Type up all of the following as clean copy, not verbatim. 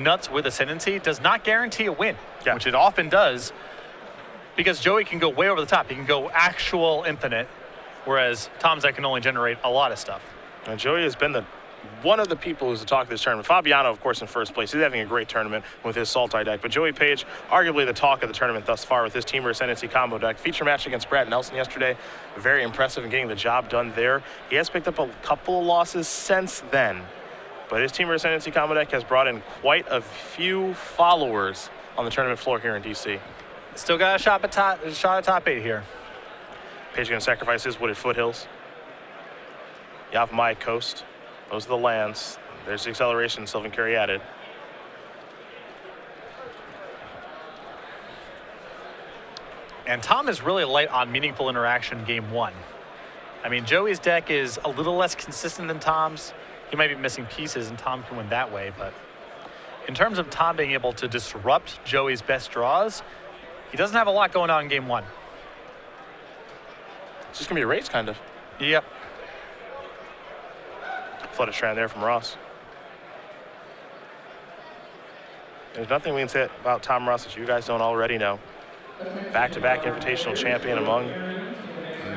nuts with Ascendancy does not guarantee a win, which it often does, because Joey can go way over the top. He can go actual infinite, whereas Tom's deck can only generate a lot of stuff. And Joey has been one of the people who's the talk of this tournament. Fabiano, of course, in first place. He's having a great tournament with his Sultai deck. But Joey Page, arguably the talk of the tournament thus far with his Teamer Ascendancy combo deck. Feature match against Brad Nelson yesterday. Very impressive in getting the job done there. He has picked up a couple of losses since then. But his Teamer Ascendancy combo deck has brought in quite a few followers on the tournament floor here in DC. Still got a shot at top 8 here. Page going to sacrifice his Wooded Foothills. Yavimaya Coast. Those are the lands. There's the acceleration, Sylvan Caryatid. And Tom is really light on meaningful interaction game 1. I mean, Joey's deck is a little less consistent than Tom's. He might be missing pieces, and Tom can win that way. But in terms of Tom being able to disrupt Joey's best draws, he doesn't have a lot going on in game 1. It's just going to be a race, kind of. Yep. Flooded Strand there from Ross. There's nothing we can say about Tom Ross that you guys don't already know. Back-to-back invitational champion among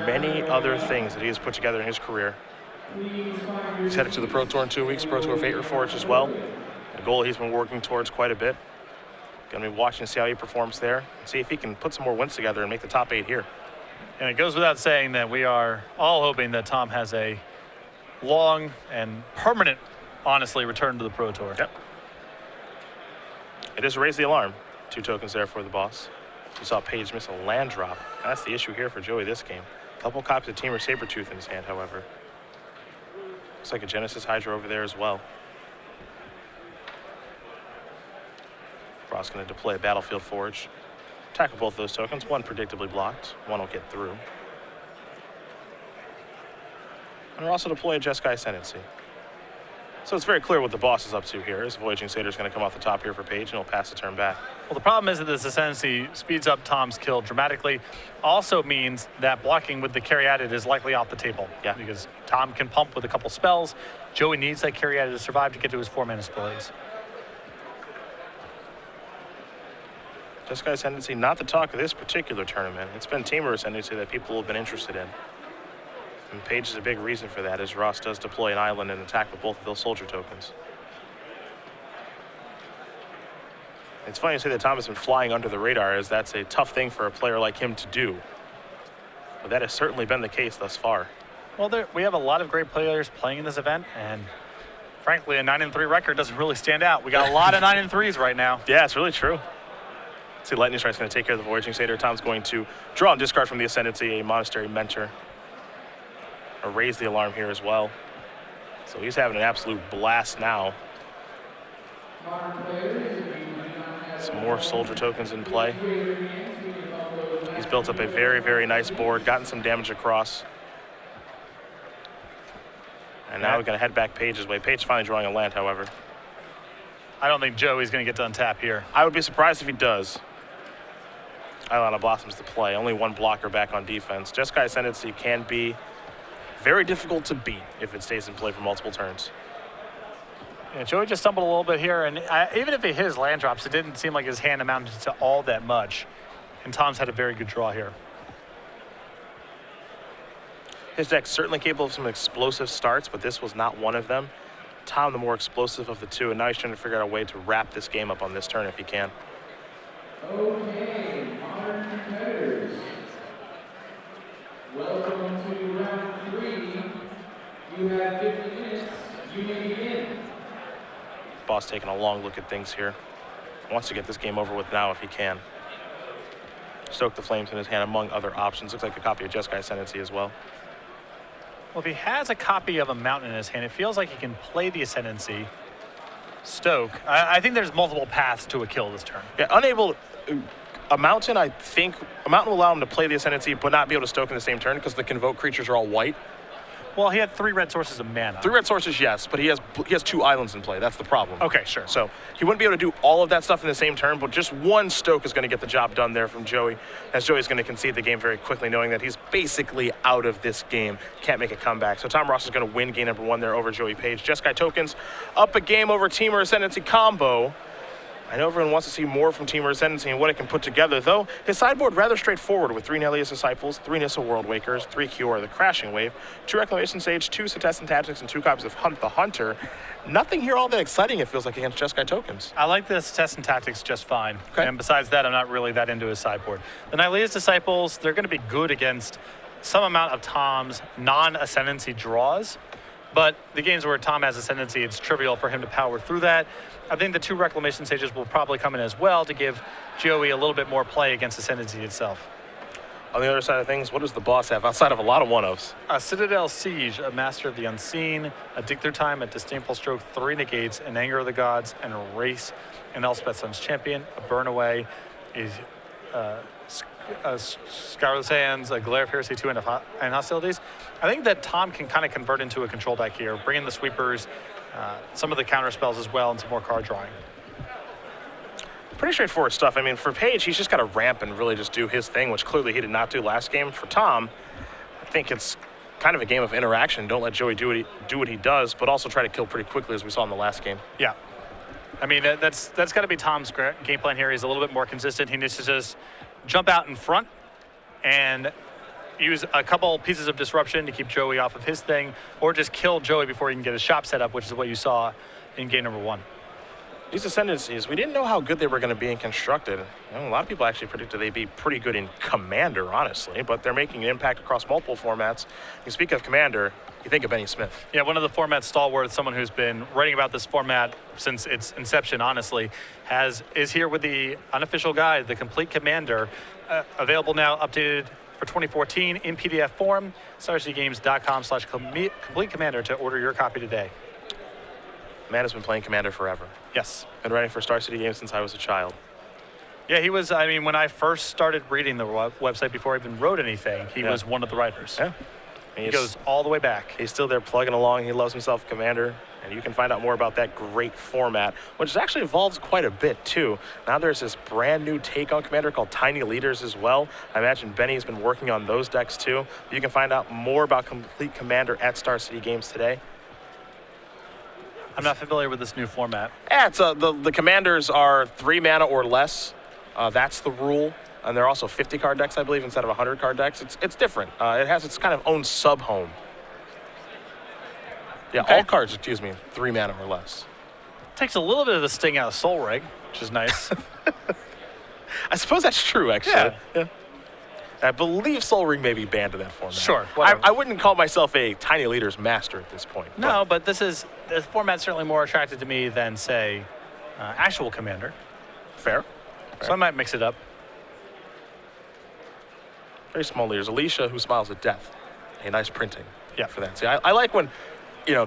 many other things that he has put together in his career. He's headed to the Pro Tour in 2 weeks, Pro Tour Fate Reforged as well. A goal he's been working towards quite a bit. Gonna be watching to see how he performs there and see if he can put some more wins together and make the top 8 here. And it goes without saying that we are all hoping that Tom has a long and permanent, honestly, return to the Pro Tour. Yep. It is Raise the Alarm. 2 tokens there for the boss. You saw Page miss a land drop. That's the issue here for Joey this game. A couple copies of Teamer Sabertooth in his hand, however. Looks like a Genesis Hydra over there as well. Ross going to deploy a Battlefield Forge. Tackle both those tokens. One predictably blocked. One will get through. And we're also deploying Jeskai Ascendancy. So it's very clear what the boss is up to here. His Voyaging Satyr is going to come off the top here for Page, and he'll pass the turn back. Well, the problem is that this Ascendancy speeds up Tom's kill dramatically. Also means that blocking with the Caryatid is likely off the table. Yeah. Because Tom can pump with a couple spells. Joey needs that Caryatid to survive to get to his 4-mana displays. Jeskai Ascendancy, not the talk of this particular tournament. It's been Teamer Ascendancy that people have been interested in. And Page is a big reason for that, as Ross does deploy an island and attack with both of those soldier tokens. It's funny to say that Tom has been flying under the radar, as that's a tough thing for a player like him to do. But that has certainly been the case thus far. Well, we have a lot of great players playing in this event, and frankly, a 9-3 record doesn't really stand out. We got a lot of 9-3s right now. Yeah, it's really true. See, Lightning Strike's going to take care of the Voyaging Satyr. Tom's going to draw and discard from the Ascendancy a Monastery Mentor. Or Raise the Alarm here as well. So he's having an absolute blast now. Some more soldier tokens in play. He's built up a very, very nice board, gotten some damage across. And now we're going to head back Page's way. Page finally drawing a land, however. I don't think Joey's going to get to untap here. I would be surprised if he does. Island of Blossoms to play. Only one blocker back on defense. Jeskai Ascendancy can be very difficult to beat if it stays in play for multiple turns. Yeah, Joey just stumbled a little bit here, and even if he hit his land drops, it didn't seem like his hand amounted to all that much. And Tom's had a very good draw here. His deck's certainly capable of some explosive starts, but this was not one of them. Tom, the more explosive of the two, and now he's trying to figure out a way to wrap this game up on this turn if he can. Okay, modern competitors. Welcome to round 3. You have 50 minutes. You may begin. Boss taking a long look at things here. Wants to get this game over with now if he can. Stoke the Flames in his hand among other options. Looks like a copy of Jeskai Ascendancy as well. Well, if he has a copy of a mountain in his hand, it feels like he can play the Ascendancy, Stoke. I think there's multiple paths to a kill this turn. Yeah, unable. A mountain, I think, a mountain will allow him to play the Ascendancy, but not be able to Stoke in the same turn because the Convoke creatures are all white. Well, he had 3 red sources of mana. 3 red sources, yes, but he has 2 islands in play. That's the problem. Okay, sure. So he wouldn't be able to do all of that stuff in the same turn, but just one Stoke is going to get the job done there from Joey, as Joey's going to concede the game very quickly, knowing that he's basically out of this game. Can't make a comeback. So Tom Ross is going to win game number 1 there over Joey Page. Jeskai tokens up a game over Teamer Ascendancy combo. I know everyone wants to see more from Team Ascendancy and what it can put together, though his sideboard rather straightforward with 3 Nellius Disciples, 3 Nissa World Wakers, 3 Kiora the Crashing Wave, 2 Reclamation Sage, 2 Setessan Tactics, and 2 copies of Hunt the Hunter. Nothing here all that exciting, it feels like, against Jeskai tokens. I like the Setessan Tactics just fine. Okay. And besides that, I'm not really that into his sideboard. The Nylea's Disciples, they're going to be good against some amount of Tom's non-Ascendancy draws. But the games where Tom has Ascendancy, it's trivial for him to power through that. I think the 2 Reclamation Sages will probably come in as well to give Joey a little bit more play against Ascendancy itself. On the other side of things, what does the boss have outside of a lot of one-ofs? A Citadel Siege, a Master of the Unseen, a Dig Through Time, a Disdainful Stroke, 3 Negates, an Anger of the Gods, and a Race, an Elspeth Sun's Champion, a Burn Away, a Scarlet Sands, a Glare of Heresy 2, and Hostilities. I think that Tom can kind of convert into a control deck here, bring in the sweepers, some of the counter spells as well, and some more card drawing. Pretty straightforward stuff. I mean, for Paige, he's just got to ramp and really just do his thing, which clearly he did not do last game. For Tom, I think it's kind of a game of interaction. Don't let Joey do what he does, but also try to kill pretty quickly, as we saw in the last game. Yeah. I mean, that's got to be Tom's game plan here. He's a little bit more consistent. He needs to just jump out in front and use a couple pieces of disruption to keep Joey off of his thing, or just kill Joey before he can get his shop set up, which is what you saw in game number 1. These Ascendancies, we didn't know how good they were going to be in Constructed. You know, a lot of people actually predicted they'd be pretty good in Commander, honestly, but they're making an impact across multiple formats. You speak of Commander, you think of Benny Smith. Yeah, one of the format stalwarts, someone who's been writing about this format since its inception, honestly, is here with the unofficial guide, the Complete Commander, available now, updated for 2014 in PDF form. StarCityGames.com/Complete Commander to order your copy today. Man has been playing Commander forever. Yes. Been writing for Star City Games since I was a child. Yeah, he was, I mean, when I first started reading the website before I even wrote anything, he was one of the writers. Yeah. He goes all the way back. He's still there plugging along. He loves himself Commander. And you can find out more about that great format, which actually evolves quite a bit, too. Now there's this brand new take on Commander called Tiny Leaders as well. I imagine Benny's been working on those decks, too. You can find out more about Complete Commander at Star City Games today. I'm not familiar with this new format. Yeah, it's the Commanders are 3 mana or less. That's the rule. And they're also 50 card decks, I believe, instead of 100 card decks. It's different. It has its kind of own sub-home. Yeah, Okay. all cards, 3 mana or less. Takes a little bit of the sting out of Soul Rig, which is nice. I suppose that's true, actually. Yeah. I believe Soul Ring may be banned in that format. Sure, I whatever. wouldn't call myself a Tiny Leaders master at this point. No, but this format's certainly more attractive to me than, say, actual Commander. Fair. So I might mix it up. Very small leaders. Alicia, who smiles at death. A nice printing. Yeah. For that. See, I like when,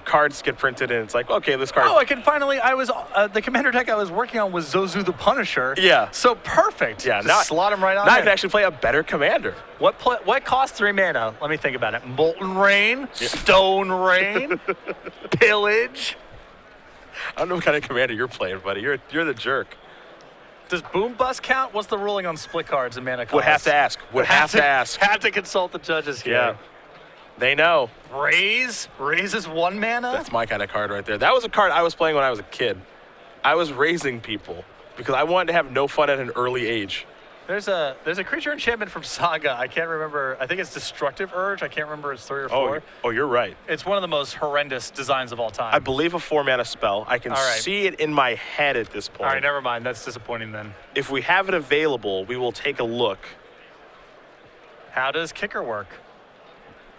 cards get printed and it's like, okay, this card. Oh, I can finally, the Commander deck I was working on was Zozu the Punisher. Yeah. So perfect. Yeah, Just slot him right on now there. I can actually play a better Commander. What costs 3 mana? Let me think about it. Molten Rain, Stone Rain, Pillage. I don't know what kind of Commander you're playing, buddy. You're the jerk. Does Boom Bust count? What's the ruling on split cards and mana costs? Would have to ask. Have to consult the judges here. Yeah. They know. Raise is 1 mana? That's my kind of card right there. That was a card I was playing when I was a kid. I was raising people because I wanted to have no fun at an early age. There's a creature enchantment from Saga. I can't remember. I think it's Destructive Urge. I can't remember. It's 3 or 4. Oh, you're right. It's one of the most horrendous designs of all time. I believe a 4 mana spell. I can see it in my head at this point. All right, never mind. That's disappointing then. If we have it available, we will take a look. How does Kicker work?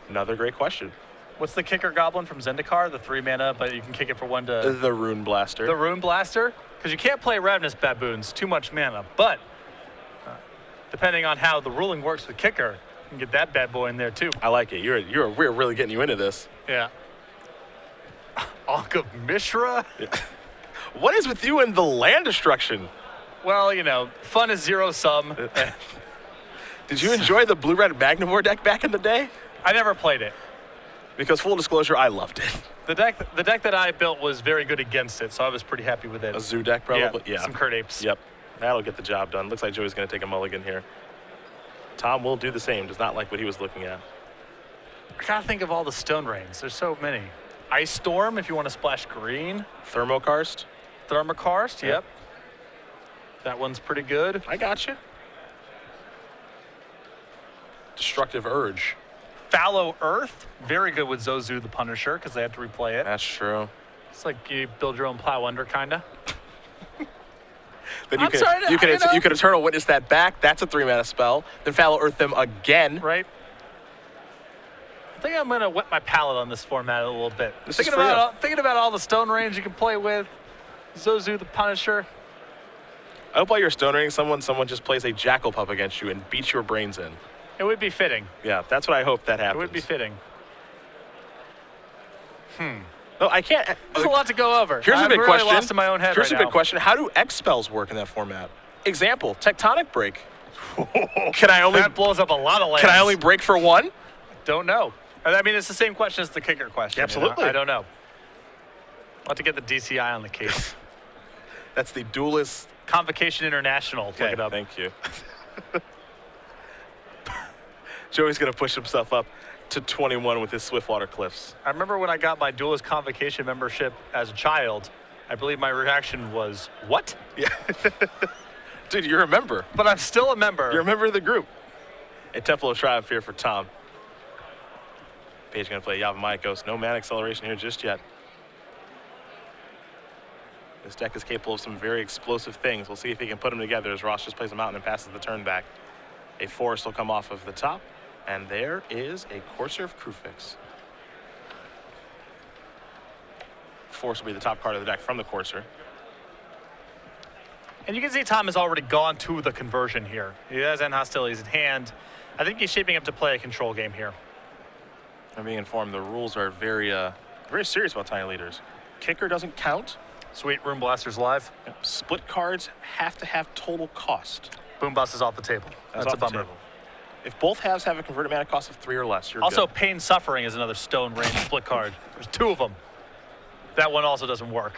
Another great question. What's the Kicker Goblin from Zendikar? The 3 mana, but you can kick it for 1 to... The Rune Blaster. The Rune Blaster? Because you can't play Ravenous Baboons. Too much mana. But depending on how the ruling works with Kicker, you can get that bad boy in there too. I like it. We're really getting you into this. Yeah. Ankh of Mishra? Yeah. What is with you and the land destruction? Well, fun is 0-sum. Did you enjoy the Blue-Red Magnivore deck back in the day? I never played it. Because full disclosure, I loved it. The deck that I built was very good against it, so I was pretty happy with it. A zoo deck, probably? Yeah, some Kurt Apes. Yep. That'll get the job done. Looks like Joey's going to take a mulligan here. Tom will do the same. Does not like what he was looking at. I gotta think of all the Stone Rains. There's so many. Ice Storm, if you want to splash green. Thermokarst? Thermokarst, yep. That one's pretty good. I got you. Destructive Urge. Fallow Earth, very good with Zozu the Punisher because they have to replay it. That's true. It's like you build your own plow under, kinda. Then I'm sorry to- you know- you could Eternal Witness that back. That's a 3-mana spell. Then Fallow Earth them again. Right? I think I'm gonna wet my palate on this format a little bit. This Thinking is for you. about all the stone range you can play with. Zozu the Punisher. I hope while you're Stone Ring, someone just plays a Jackal Pup against you and beats your brains in. It would be fitting. Yeah, that's what I hope that It happens. would be fitting. No, I can't. There's a lot to go over. Here's a I'm big really question. lost in my own head Here's right a big now. question. How do X spells work in that format? Example, Tectonic Break. Can I only That blows up a lot of lands. can I only break for one? Don't know. I mean, it's the same question as the kicker question. Absolutely. I don't know. I'll have to get the DCI on the case. That's the Duelist. Convocation International. Look it up. Thank you. Joey's gonna push himself up to 21 with his Swiftwater Cliffs. I remember when I got my Duelist Convocation membership as a child, I believe my reaction was, what? Yeah. Dude, you remember. But I'm still a member. You're a member of the group. A Temple of Triumph here for Tom. Page gonna play Yavimaya Ghost. No mana acceleration here just yet. This deck is capable of some very explosive things. We'll see if he can put them together as Ross just plays a mountain and passes the turn back. A forest will come off of the top, and there is a Courser of Crewfix. Forest will be the top card of the deck from the Courser. And you can see Tom has already gone to the conversion here. He has end hostilities in hand. I think he's shaping up to play a control game here. I'm being informed the rules are very serious about Tiny Leaders. Kicker doesn't count. Sweet, Room Blasters live. Split cards have to have total cost. Boom Bust is off the table. That's off a the bummer. table. If both halves have a converted mana cost of 3 or less, you're Also, good. Pain Suffering is another stone range split card. There's 2 of them. That one also doesn't work.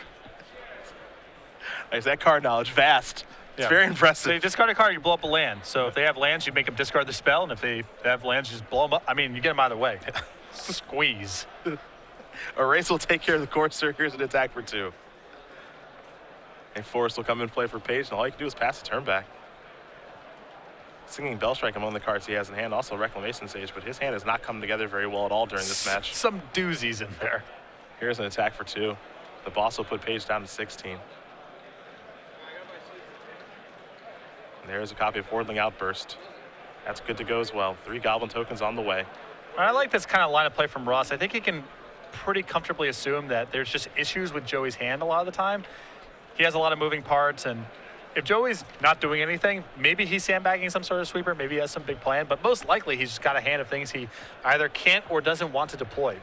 Nice, that card knowledge, vast. It's very So you impressive. discard a card, you blow up a land. So if they have lands, you make them discard the spell, and if they have lands, you just blow them up. I mean, you get them either way. Squeeze. Erase will take care of the Courser. Here's an attack for 2. And Forest will come in play for Page, and all you can do is pass the turn back. Singing Bellstrike among the cards he has in hand, also Reclamation Sage, but his hand has not come together very well at all during this match. Some doozies in there. Here's an attack for 2. The boss will put Page down to 16. And there's a copy of Wardling Outburst. That's good to go as well. 3 Goblin tokens on the way. I like this kind of line of play from Ross. I think he can pretty comfortably assume that there's just issues with Joey's hand a lot of the time. He has a lot of moving parts, and if Joey's not doing anything, maybe he's sandbagging some sort of sweeper, maybe he has some big plan, but most likely he's just got a hand of things he either can't or doesn't want to deploy.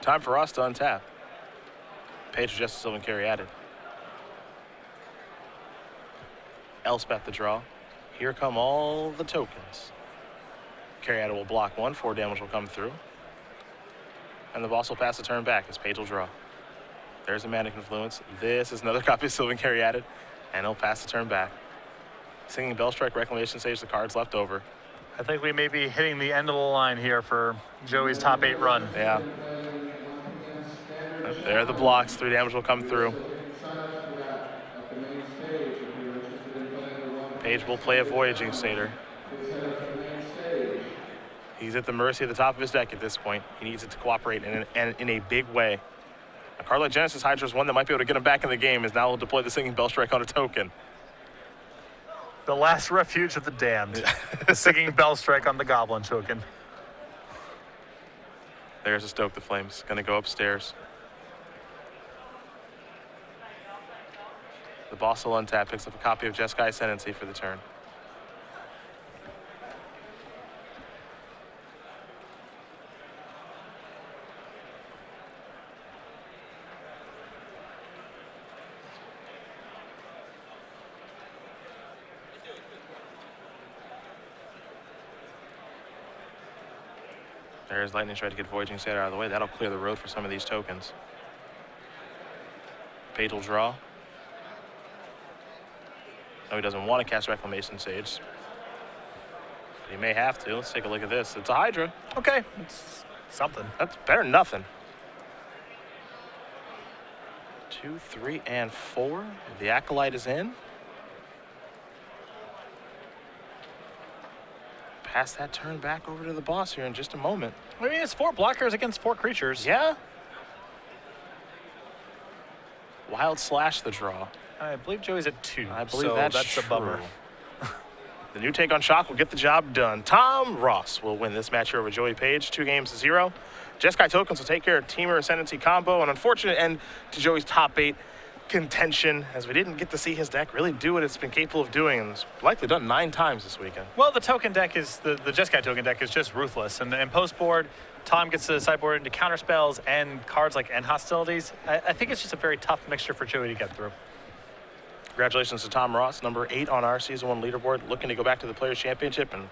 Time for us to untap. Page of Justice Sylvan Carry added. Elspeth the draw. Here come all the tokens. Carry will block 1, 4 damage will come through. And the boss will pass the turn back as Page will draw. There's a Mana Confluence. This is another copy of Sylvan Carry added, and he'll pass the turn back. Singing Bellstrike, Reclamation Sage, the cards left over. I think we may be hitting the end of the line here for Joey's top 8 run. Yeah. There are the blocks. 3 damage will come through. Page will play a Voyaging Satyr. He's at the mercy of the top of his deck at this point. He needs it to cooperate in a big way. A card like Genesis Hydra is one that might be able to get him back in the game, as now he'll deploy the Singing Bellstrike on a token. The last refuge of the damned. The Singing Bellstrike on the Goblin token. There's a Stoke the Flames. Gonna go upstairs. The boss will untap, picks up a copy of Jeskai Ascendancy for the turn. There's Lightning Strike to get Voyaging Satyr out of the way. That'll clear the road for some of these tokens. Page will draw. No, he doesn't want to cast Reclamation Sage. But he may have to. Let's take a look at this. It's a Hydra. Okay, it's Something. That's better than nothing. 2, 3, and 4. The Acolyte is in. Pass that turn back over to the boss here in just a moment. I mean, it's 4 blockers against 4 creatures. Yeah. Wild Slash the draw. I believe Joey's at 2. I believe so that's a bummer. true. The new take on Shock will get the job done. Tom Ross will win this match here over Joey Page, 2-0. Jeskai Tokens will take care of Teamer Ascendancy combo. An unfortunate end to Joey's top 8 contention, as we didn't get to see his deck really do what it's been capable of doing, and it's likely done 9 times this weekend. Well, the token deck is, the Jeskai token deck is just ruthless. And post board, Tom gets to the sideboard into counter spells and cards like End Hostilities. I think it's just a very tough mixture for Joey to get through. Congratulations to Tom Ross, number 8 on our Season 1 leaderboard, looking to go back to the Players' Championship and